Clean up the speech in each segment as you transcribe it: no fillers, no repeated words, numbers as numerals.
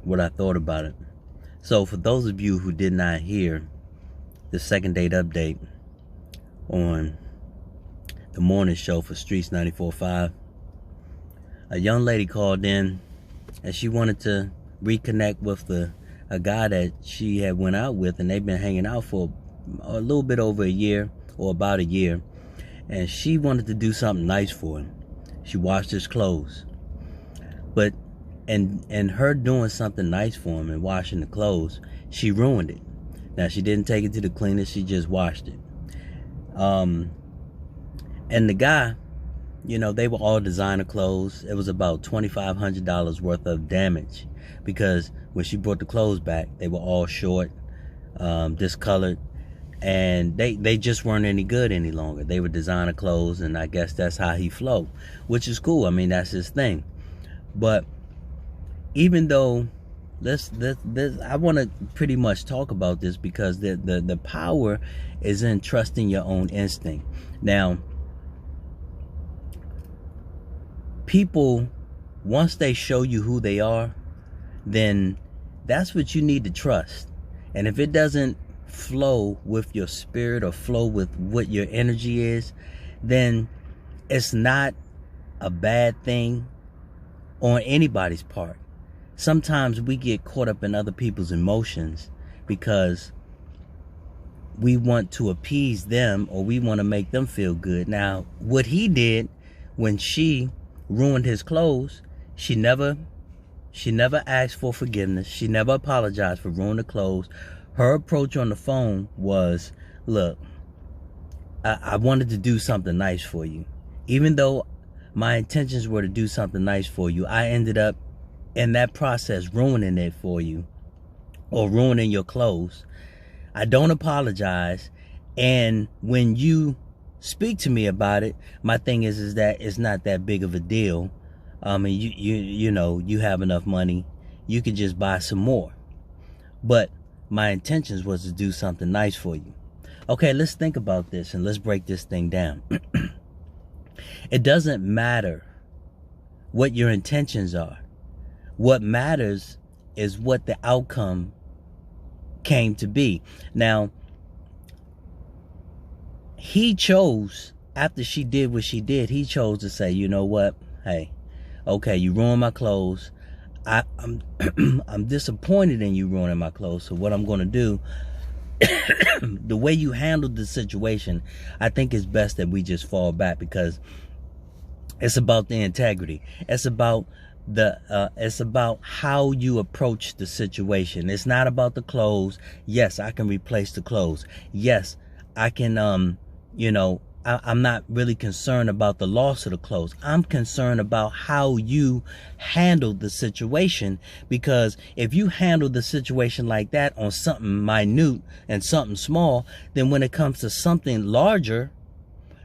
what I thought about it. So for those of you who did not hear the second date update on the morning show for STREETZ 94.5, a young lady called in and she wanted to reconnect with a guy that she had went out with, and they've been hanging out for a little bit over a year, or about a year, and she wanted to do something nice for him. She washed his clothes, but and her doing something nice for him and washing the clothes, she ruined it. Now, she didn't take it to the cleaner, she just washed it. And the guy, you know, they were all designer clothes. It was about $2,500 worth of damage, because when she brought the clothes back, they were all short, discolored, and they just weren't any good any longer. They were designer clothes, and I guess that's how he flowed, which is cool. I mean, that's his thing. But even though, I want to pretty much talk about this, because the power is in trusting your own instinct. Now, people, once they show you who they are, then that's what you need to trust. And if it doesn't flow with your spirit or flow with what your energy is, then it's not a bad thing on anybody's part. Sometimes we get caught up in other people's emotions because we want to appease them, or we want to make them feel good. Now, what he did when she ruined his clothes, she never asked for forgiveness. She never apologized for ruining the clothes. Her approach on the phone was, look, I wanted to do something nice for you. Even though my intentions were to do something nice for you, I ended up in that process ruining it for you, or ruining your clothes. I don't apologize. And when you speak to me about it, my thing is that it's not that big of a deal. And you know, you have enough money, you could just buy some more. But my intentions was to do something nice for you. Okay, let's think about this and let's break this thing down. It doesn't matter what your intentions are. What matters is what the outcome came to be. Now, he chose, after she did what she did, he chose to say, you know what? Hey, okay, you ruined my clothes. I'm I'm disappointed in you ruining my clothes. So what I'm going to do, the way you handled the situation, I think it's best that we just fall back, because it's about the integrity. It's about it's about how you approach the situation. It's not about the clothes. Yes, I can replace the clothes. Yes, I can, you know, I'm not really concerned about the loss of the clothes. I'm concerned about how you handled the situation, because if you handle the situation like that on something minute and something small, then when it comes to something larger,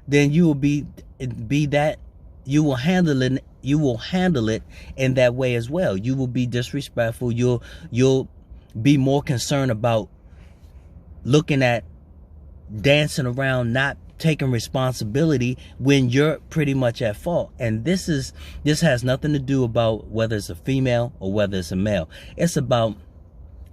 then you will be that you will handle it. You will handle it in that way as well. You will be disrespectful. You'll be more concerned about looking at, dancing around, not taking responsibility when you're pretty much at fault. And this has nothing to do about whether it's a female or whether it's a male. It's about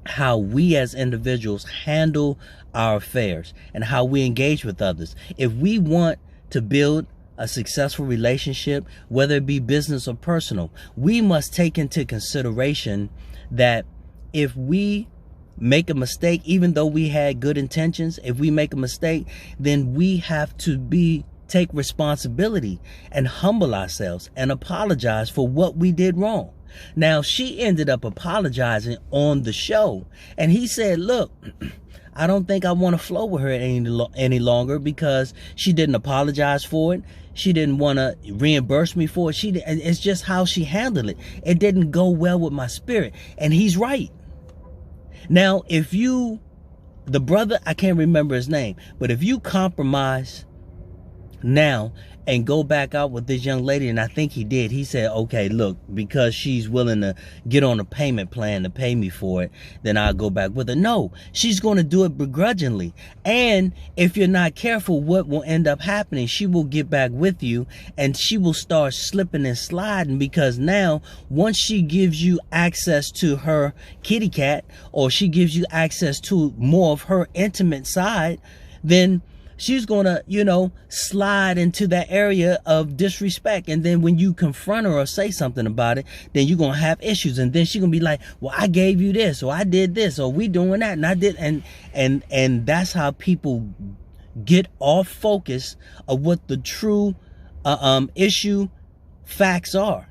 how we as individuals handle our affairs and how we engage with others. If we want to build a successful relationship, whether it be business or personal, we must take into consideration that if we make a mistake, even though we had good intentions, if we make a mistake, then we have to take responsibility and humble ourselves and apologize for what we did wrong. Now, she ended up apologizing on the show, and he said, look, I don't think I want to flow with her any longer, because she didn't apologize for it. She didn't want to reimburse me for it. It's just how she handled it. It didn't go well with my spirit. And he's right. Now, if the brother, I can't remember his name, but if you compromise now and go back out with this young lady. And I think he did. He said, okay, look, because she's willing to get on a payment plan to pay me for it, then I'll go back with her. No, she's going to do it begrudgingly. And if you're not careful, what will end up happening, she will get back with you and she will start slipping and sliding, because now once she gives you access to her kitty cat, or she gives you access to more of her intimate side, then she's gonna, you know, slide into that area of disrespect. And then when you confront her or say something about it, then you're gonna have issues. And then she's gonna be like, well, I gave you this, or I did this, or we doing that, and I did. And that's how people get off focus of what the true issue facts are.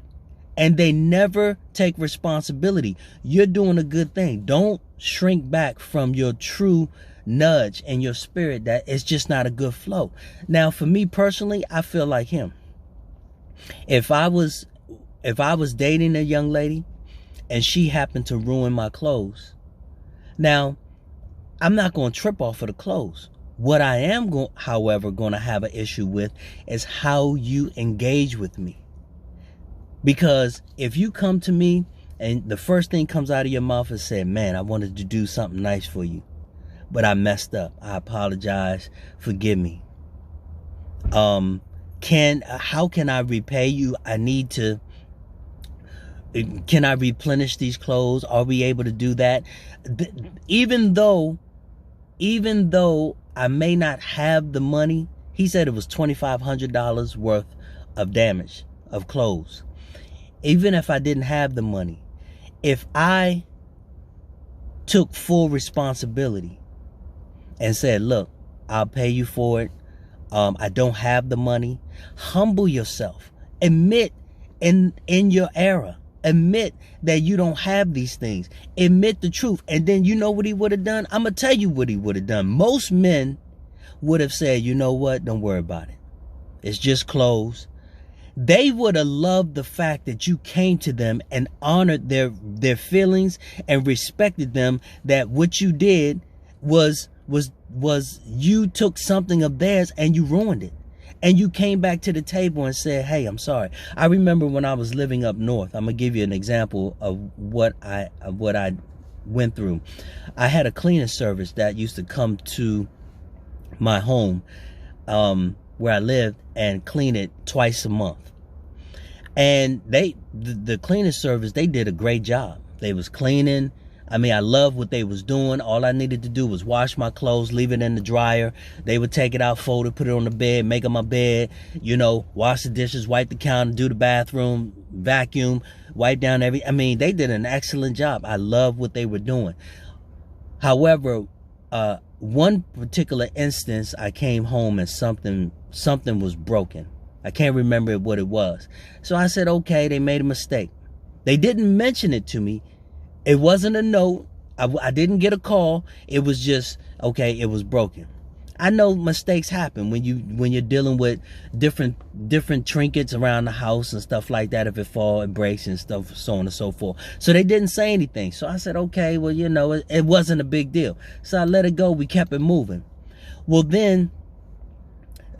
And they never take responsibility. You're doing a good thing. Don't shrink back from your true nudge and your spirit that it's just not a good flow. Now, for me personally, I feel like him. If I was dating a young lady and she happened to ruin my clothes, now I'm not going to trip off of the clothes. What I am however going to have an issue with is how you engage with me. Because if you come to me and the first thing comes out of your mouth is say, man, I wanted to do something nice for you, but I messed up. I apologize. Forgive me. How can I repay you? Can I replenish these clothes? Are we able to do that? Even though I may not have the money, he said it was $2,500 worth of damage of clothes. Even if I didn't have the money, if I took full responsibility and said, look, I'll pay you for it. I don't have the money. Humble yourself. Admit in your error. Admit that you don't have these things. Admit the truth. And then you know what he would have done? I'm going to tell you what he would have done. Most men would have said, you know what? Don't worry about it. It's just clothes. They would have loved the fact that you came to them and honored their feelings and respected them, that what you did was you took something of theirs and you ruined it. And you came back to the table and said, hey, I'm sorry. I remember when I was living up north, I'm going to give you an example of what I went through. I had a cleaning service that used to come to my home where I lived and clean it twice a month. And the cleaning service, they did a great job. They was cleaning. I mean, I love what they was doing. All I needed to do was wash my clothes, leave it in the dryer. They would take it out, fold it, put it on the bed, make up my bed, you know, wash the dishes, wipe the counter, do the bathroom, vacuum, wipe down I mean, they did an excellent job. I love what they were doing. However, one particular instance, I came home and something was broken. I can't remember what it was. So I said, okay, they made a mistake. They didn't mention it to me. It wasn't a note. I didn't get a call. It was just, okay, it was broken. I know mistakes happen when you're dealing with different trinkets around the house and stuff like that. If it falls, it breaks and stuff, so on and so forth. So they didn't say anything. So I said, okay, well, you know, it wasn't a big deal. So I let it go. We kept it moving. Well, then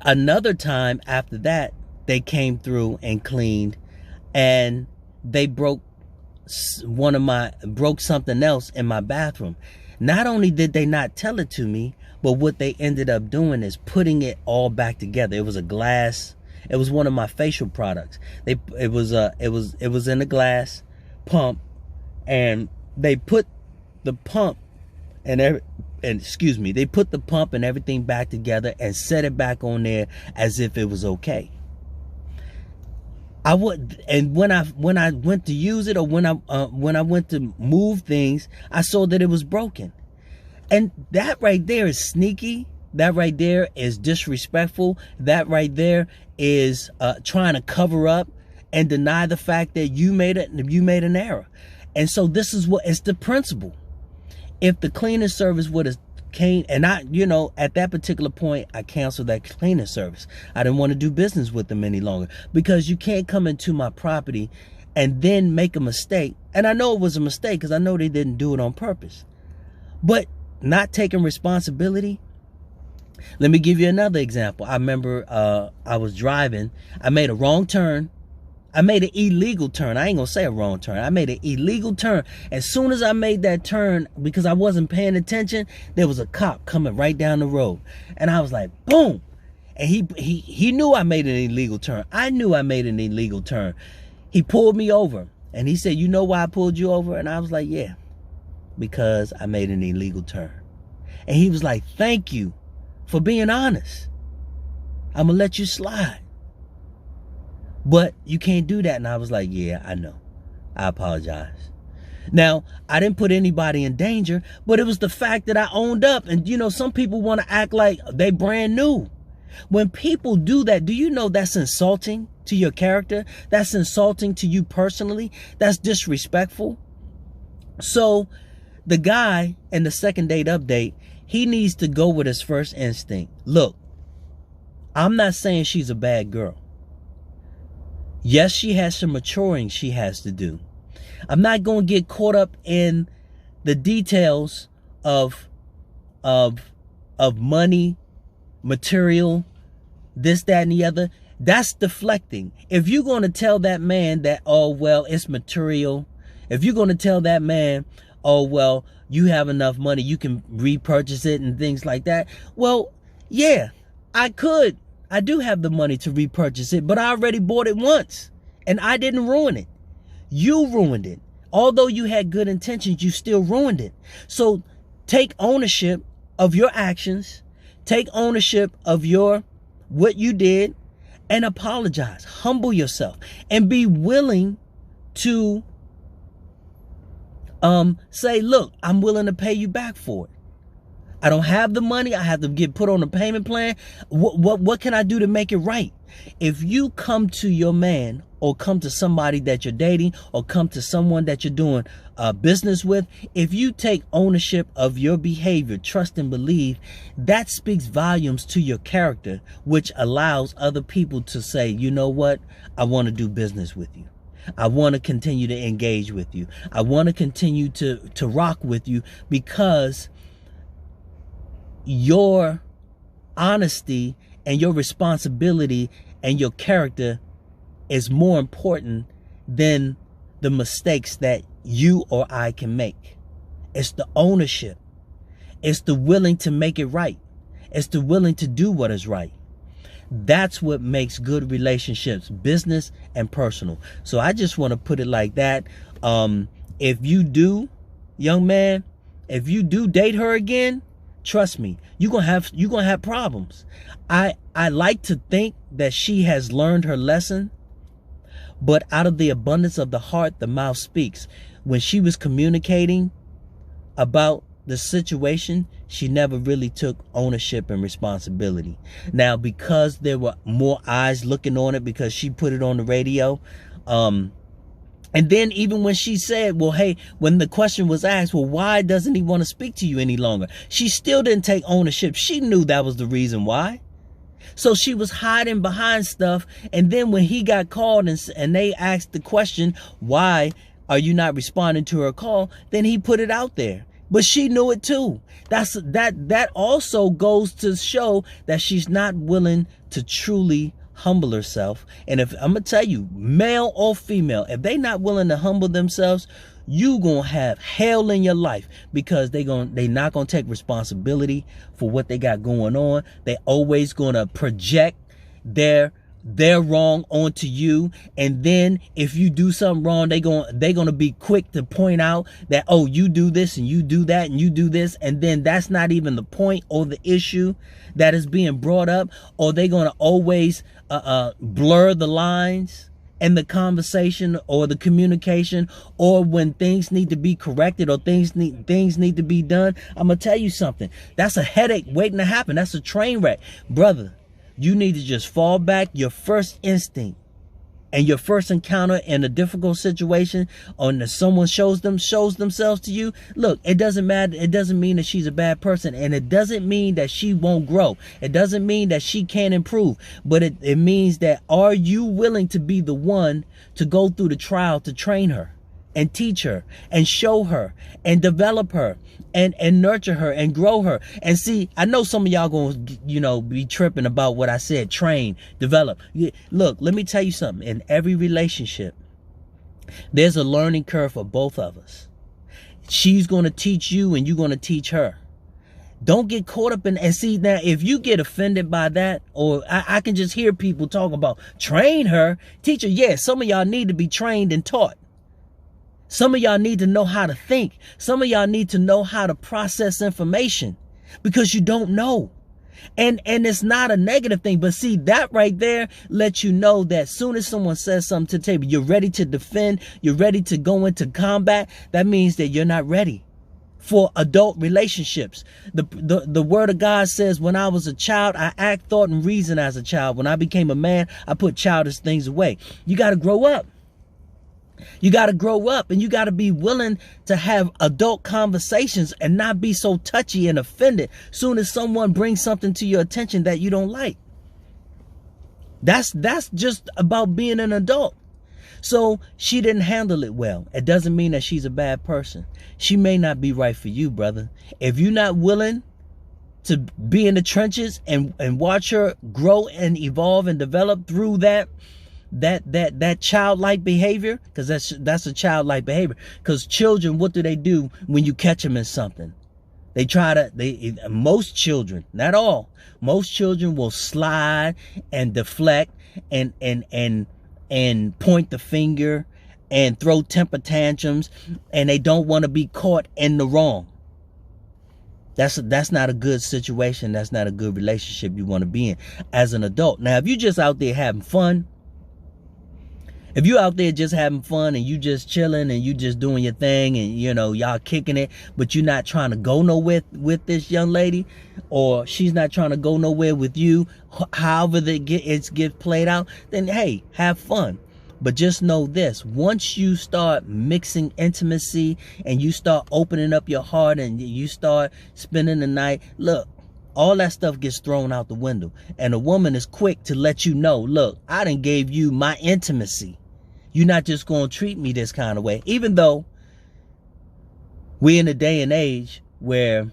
another time after that, they came through and cleaned, and they broke something else in my bathroom. Not only did they not tell it to me, but what they ended up doing is putting it all back together. It was a glass. It was one of my facial products. It was in a glass pump, and they put the pump they put the pump and everything back together and set it back on there as if it was okay. When I went to use it, or when I went to move things, I saw that it was broken. And that right there is sneaky. That right there is disrespectful. That right there is trying to cover up and deny the fact that you made an error. And so this is what it's the principle. If the cleaning service would have came, and I, you know, at that particular point, I canceled that cleaning service. I didn't want to do business with them any longer, because you can't come into my property and then make a mistake. And I know it was a mistake because I know they didn't do it on purpose. But not taking responsibility Let me give you another example. I remember I was driving. I made a wrong turn. I made an illegal turn. I ain't gonna say a wrong turn. I made an illegal turn. As soon as I made that turn, because I wasn't paying attention, there was a cop coming right down the road. And I was like, boom. And he knew I made an illegal turn. I knew I made an illegal turn. He pulled me over. And he said, you know why I pulled you over? And I was like, yeah, because I made an illegal turn. And he was like, thank you for being honest. I'm gonna let you slide. But you can't do that. And I was like, yeah, I know. I apologize. Now, I didn't put anybody in danger, but it was the fact that I owned up. And, you know, some people want to act like they brand new. When people do that, do you know that's insulting to your character? That's insulting to you personally. That's disrespectful. So the guy in the second date update, he needs to go with his first instinct. Look, I'm not saying she's a bad girl. Yes, she has some maturing she has to do. I'm not going to get caught up in the details of money, material, this, that, and the other. That's deflecting. If you're going to tell that man that, oh, well, it's material. If you're going to tell that man, oh, well, you have enough money, you can repurchase it and things like that. Well, yeah, I could. I do have the money to repurchase it, but I already bought it once and I didn't ruin it. You ruined it. Although you had good intentions, you still ruined it. So take ownership of your actions. Take ownership of what you did and apologize. Humble yourself and be willing to say, look, I'm willing to pay you back for it. I don't have the money. I have to get put on a payment plan. What can I do to make it right? If you come to your man or come to somebody that you're dating or come to someone that you're doing business with, if you take ownership of your behavior, trust and believe, that speaks volumes to your character, which allows other people to say, you know what? I want to do business with you. I want to continue to engage with you. I want to continue to rock with you because your honesty and your responsibility and your character is more important than the mistakes that you or I can make. It's the ownership. It's the willing to make it right. It's the willing to do what is right. That's what makes good relationships, business and personal. So I just want to put it like that. If you do, young man, if you do date her again, trust me, you're gonna have problems. I like to think that she has learned her lesson, but out of the abundance of the heart, the mouth speaks. When she was communicating about the situation, she never really took ownership and responsibility. Now, because there were more eyes looking on it, because she put it on the radio, and then even when she said, well, hey, when the question was asked, well, why doesn't he want to speak to you any longer? She still didn't take ownership. She knew that was the reason why. So she was hiding behind stuff. And then when he got called and they asked the question, why are you not responding to her call? Then he put it out there. But she knew it too. That also goes to show that she's not willing to truly humble herself. And if I'm gonna tell you, male or female, if they not willing to humble themselves, you gonna have hell in your life, because they not gonna take responsibility for what they got going on. They always gonna project their wrong onto you, and then if you do something wrong, they're gonna be quick to point out that, oh, you do this and you do that and you do this, and then that's not even the point or the issue that is being brought up. Or they're gonna always blur the lines in the conversation or the communication, or when things need to be corrected or things need to be done. I'm gonna tell you something, that's a headache waiting to happen. That's a train wreck, brother. You need to just fall back. Your first instinct and your first encounter in a difficult situation, or when someone shows themselves to you, look, it doesn't matter. It doesn't mean that she's a bad person, and it doesn't mean that she won't grow. It doesn't mean that she can't improve, but it means that, are you willing to be the one to go through the trial to train her? and teach her and show her and develop her and nurture her and grow her. And see, I know some of y'all gonna, be tripping about what I said, train, develop. Look, let me tell you something. In every relationship, there's a learning curve for both of us. She's going to teach you and you're going to teach her. Don't get caught up in, and see, now if you get offended by that, or I can just hear people talk about train her, teach her. Yeah, some of y'all need to be trained and taught. Some of y'all need to know how to think. Some of y'all need to know how to process information, because you don't know. And it's not a negative thing, but see, that right there lets you know that as soon as someone says something to the table, you're ready to defend, you're ready to go into combat. That means that you're not ready for adult relationships. The word of God says, when I was a child, I act, thought, and reasoned as a child. When I became a man, I put childish things away. You got to grow up. You got to grow up, and you got to be willing to have adult conversations and not be so touchy and offended soon as someone brings something to your attention that you don't like. That's just about being an adult. So she didn't handle it well. It doesn't mean that she's a bad person. She may not be right for you, brother. If you're not willing to be in the trenches and watch her grow and evolve and develop through that childlike behavior, because that's a childlike behavior. Because children, what do when you catch them in something? Most children, not all, most children will slide and deflect and point the finger and throw temper tantrums, and they don't want to be caught in the wrong. That's not a good situation. That's not a good relationship you want to be in as an adult. Now, if you just out there having fun, if you out there just having fun and you just chilling and you just doing your thing and y'all kicking it, but you're not trying to go nowhere with this young lady, or she's not trying to go nowhere with you, however it gets played out, then hey, have fun. But just know this: once you start mixing intimacy and you start opening up your heart and you start spending the night, look, all that stuff gets thrown out the window. And a woman is quick to let you know, look, I done gave you my intimacy. You're not just going to treat me this kind of way. Even though we're in a day and age where,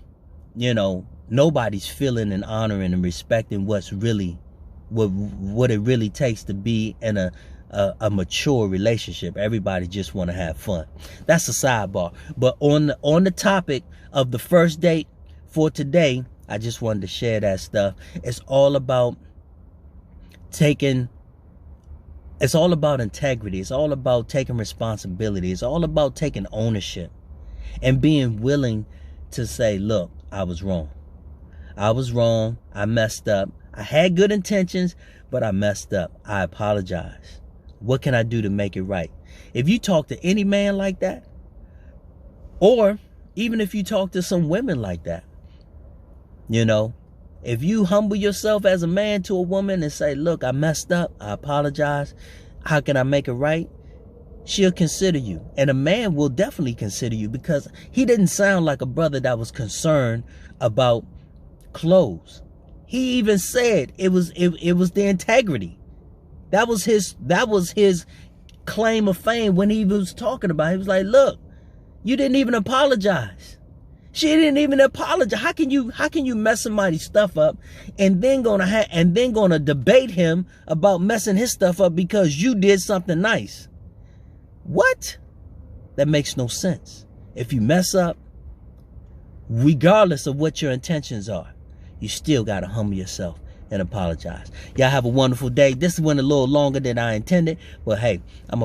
nobody's feeling and honoring and respecting what's really, what it really takes to be in a mature relationship. Everybody just want to have fun. That's a sidebar. But on the topic of the first date for today, I just wanted to share that stuff. It's all about it's all about integrity. It's all about taking responsibility. It's all about taking ownership and being willing to say, look, I was wrong. I was wrong. I messed up. I had good intentions, but I messed up. I apologize. What can I do to make it right? If you talk to any man like that, or even if you talk to some women like that, if you humble yourself as a man to a woman and say, look, I messed up, I apologize, how can I make it right? She'll consider you. And a man will definitely consider you, because he didn't sound like a brother that was concerned about clothes. He even said it was the integrity. That was his claim of fame when he was talking about it. He was like, look, you didn't even apologize. She didn't even apologize. How can you mess somebody's stuff up and then gonna debate him about messing his stuff up because you did something nice? What? That makes no sense. If you mess up, regardless of what your intentions are, you still gotta humble yourself and apologize. Y'all have a wonderful day. This went a little longer than I intended, but hey, I'm